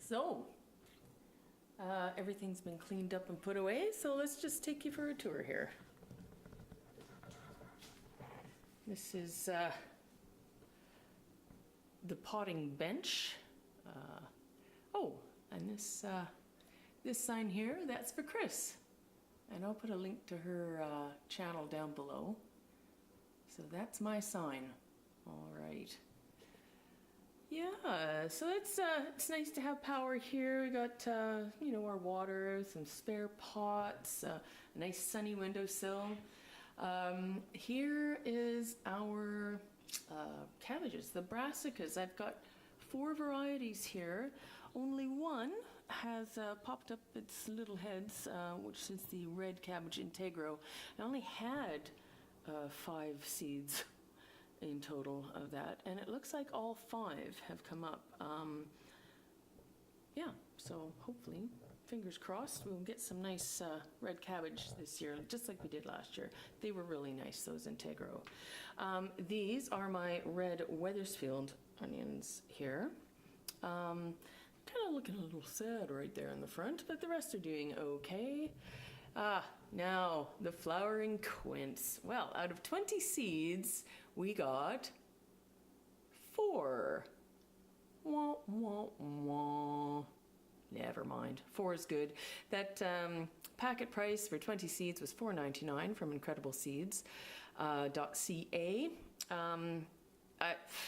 So, everything's been cleaned up and put away, so let's just take you for a tour here. This is the potting bench. And this sign here, that's for Chris. And I'll put a link to her channel down below. So that's my sign. All right. Yeah, so it's nice to have power here. We got our water, some spare pots, a nice sunny windowsill. Here is our cabbages, the brassicas. I've got 4 varieties here. Only one has popped up its little heads, which is the red cabbage integro. I only had 5 seeds in total of that, and it looks like all 5 have come up. So hopefully, fingers crossed, we'll get some nice red cabbage this year, just like we did last year. They were really nice, those integro. These are my red Wethersfield onions here. Kind of looking a little sad right there in the front, but the rest are doing okay. Now the flowering quince. Well, out of 20 seeds, we got 4. Wah, wah, wah. Never mind. 4 is good. That packet price for 20 seeds was $4.99 from Incredible Seeds.ca.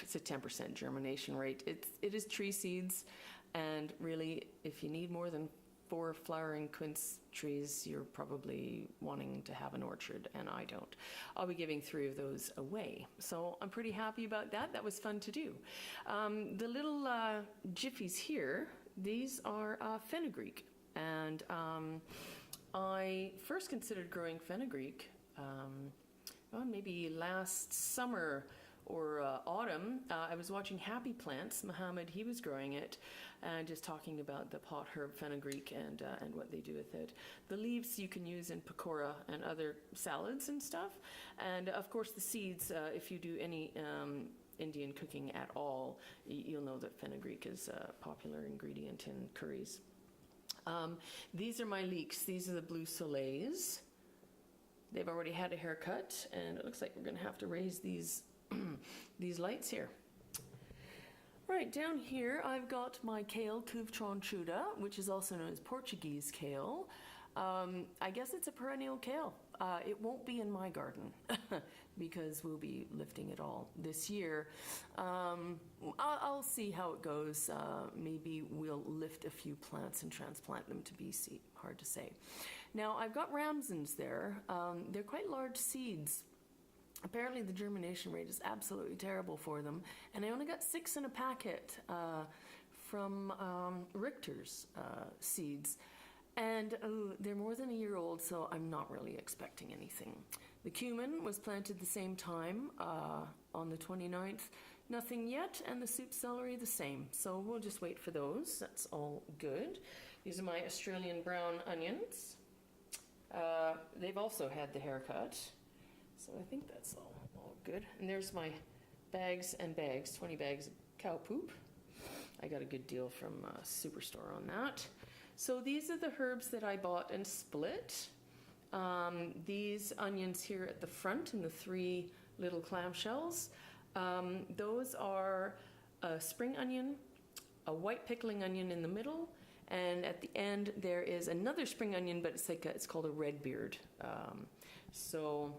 It's a 10% germination rate. It is tree seeds, and really, if you need more than 4 flowering quince trees, you're probably wanting to have an orchard, and I don't. I'll be giving 3 of those away, so I'm pretty happy about that. That was fun to do. The little jiffies here, these are fenugreek, and I first considered growing fenugreek maybe last summer or autumn. I was watching Happy Plants. Mohammed, he was growing it and just talking about the pot herb fenugreek and what they do with it. The leaves you can use in pakora and other salads and stuff. And of course the seeds, if you do any Indian cooking at all, you'll know that fenugreek is a popular ingredient in curries. These are my leeks. These are the blue soleils. They've already had a haircut, and it looks like we're going to have to raise these these lights here. Right, down here I've got my kale, Couve Tronchuda, which is also known as Portuguese kale. I guess it's a perennial kale. It won't be in my garden because we'll be lifting it all this year. I'll see how it goes. Maybe we'll lift a few plants and transplant them to BC. Hard to say. Now I've got ramsons there. They're quite large seeds. Apparently the germination rate is absolutely terrible for them, and I only got 6 in a packet from Richter's seeds, and they're more than a year old, so I'm not really expecting anything. The cumin was planted the same time on the 29th. Nothing yet, and the soup celery the same, so we'll just wait for those. That's all good. These are my Australian brown onions. They've also had the haircut. So I think that's all good. And there's my bags and bags, 20 bags of cow poop. I got a good deal from Superstore on that. So these are the herbs that I bought and split. These onions here at the front in the 3 little clamshells, those are a spring onion, a white pickling onion in the middle, and at the end there is another spring onion, but it's called a red beard. So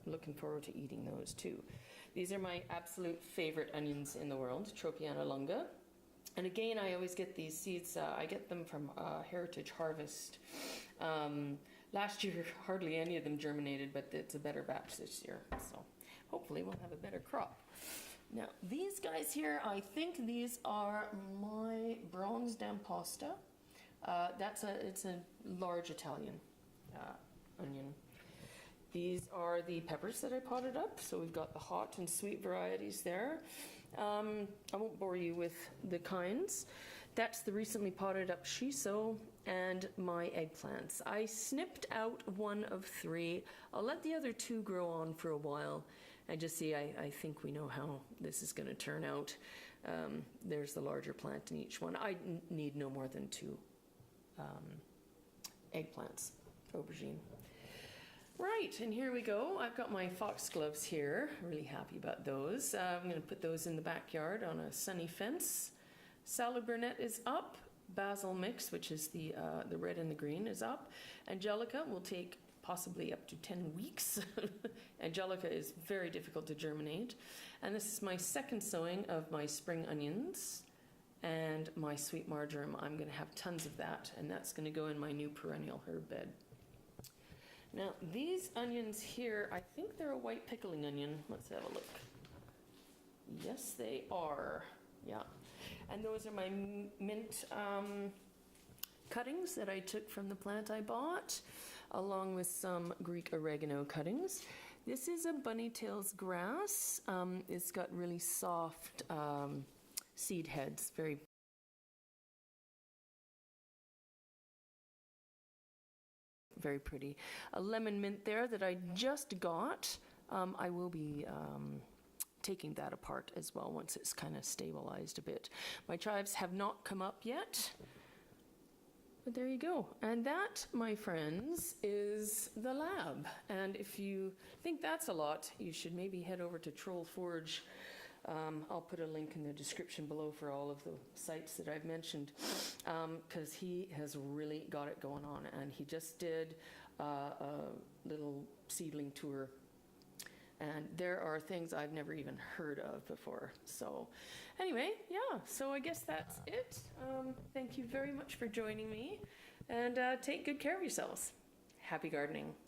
looking forward to eating those too. These are my absolute favorite onions in the world, Tropiana lunga. And again, I always get these seeds, I get them from Heritage Harvest. Last year, hardly any of them germinated, but it's a better batch this year. So hopefully we'll have a better crop. Now, these guys here, I think these are my bronze d'imposta. It's a large Italian onion. These are the peppers that I potted up. So we've got the hot and sweet varieties there. I won't bore you with the kinds. That's the recently potted up shiso and my eggplants. I snipped out 1 of 3. I'll let the other 2 grow on for a while and just see. I think we know how this is going to turn out. There's the larger plant in each one. I need no more than 2 eggplants, aubergine. Right, and here we go. I've got my foxgloves here. Really happy about those. I'm going to put those in the backyard on a sunny fence. Salad burnet is up. Basil mix, which is the red and the green, is up. Angelica will take possibly up to 10 weeks. Angelica is very difficult to germinate. And this is my second sowing of my spring onions and my sweet marjoram. I'm going to have tons of that, and that's going to go in my new perennial herb bed. Now, these onions here, I think they're a white pickling onion. Let's have a look. Yes, they are. Yeah. And those are my mint cuttings that I took from the plant I bought, along with some Greek oregano cuttings. This is a bunny-tails grass. It's got really soft seed heads, very pretty. A lemon mint there that I just got. I will be taking that apart as well once it's kind of stabilized a bit. My chives have not come up yet, but there you go. And that, my friends, is the lab. And if you think that's a lot, you should maybe head over to Troll Forge. I'll put a link in the description below for all of the sites that I've mentioned, because he has really got it going on, and he just did a little seedling tour, and there are things I've never even heard of before. So anyway, yeah, so I guess that's it. Thank you very much for joining me, and take good care of yourselves. Happy gardening.